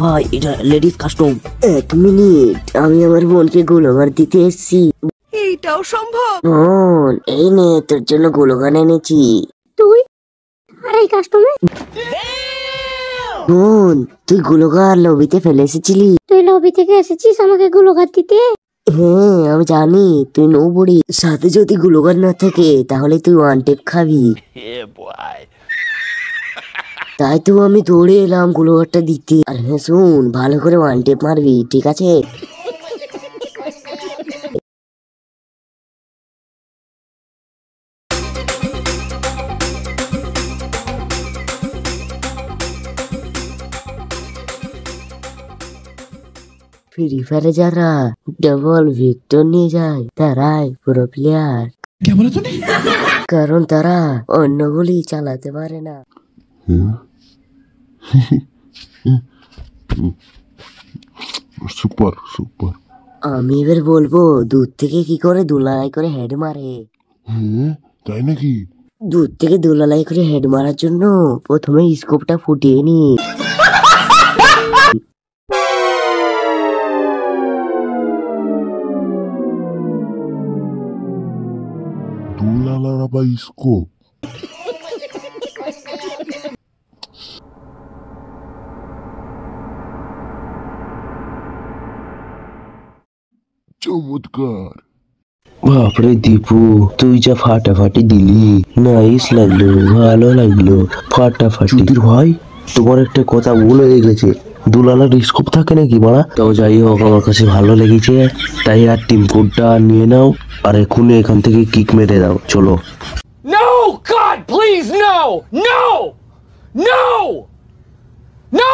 ভাই এটা ladies custom. 1 minute, আমি আমার বোনকে গোলগার দিতে এসেছি। এইটাও সম্ভব? বোন, এই নে তোর জন্য গোলগান এনেছি। তুই আর এই কাস্টমে? বোন, তুই গোলগার লবিতে ফেলে এসেছিলি। তুই লবি থেকে এসেছিস আমাকে গোলগার দিতে? হ্যাঁ আমি জানি তুই নো বড়ি, সাথে যদি গোলগার না থাকে তাহলে তুই ওয়ান টেপ খাবি। তাই তো আমি দৌড়ে এলাম গোলগারটা দিতে। আর হ্যাঁ শুন, ভালো করে ওয়ান টেপ মারবি, ঠিক আছে? ফ্রি ফায়ারে যারা ডাবল ভিক্টর নিয়ে যায় তারাই পুরো প্লেয়ার। কারণ তারা অন্য গুলি চালাতে পারে না। Super super. আমি এবার বলবো দূর থেকে কি করে দুলালাই করে হেড মারে। তাই নাকি? দূর থেকে দুলালাই করে হেড মারার জন্য প্রথমে স্কোপটা ফুটিয়ে নি। দুলালার আবার স্কোপ? চমৎকার। বাপরে দীপু, তুই যা ফাটাফাটি দিলি, নাইস লাগলো, ভালো লাগলো, ফাটাফাটি। ভাই তোমার একটা কথা ভুল হয়ে গেছে, দুলালার স্কোপ থাকে নাকি মারা? তো যাই হোক, আমার কাছে ভালো লেগেছে, তাই আর টিম কোডটা নিয়ে নাও আর এখনই এখান থেকে কিক মেরে দাও, চলো। No, God, please, no! No! No! No!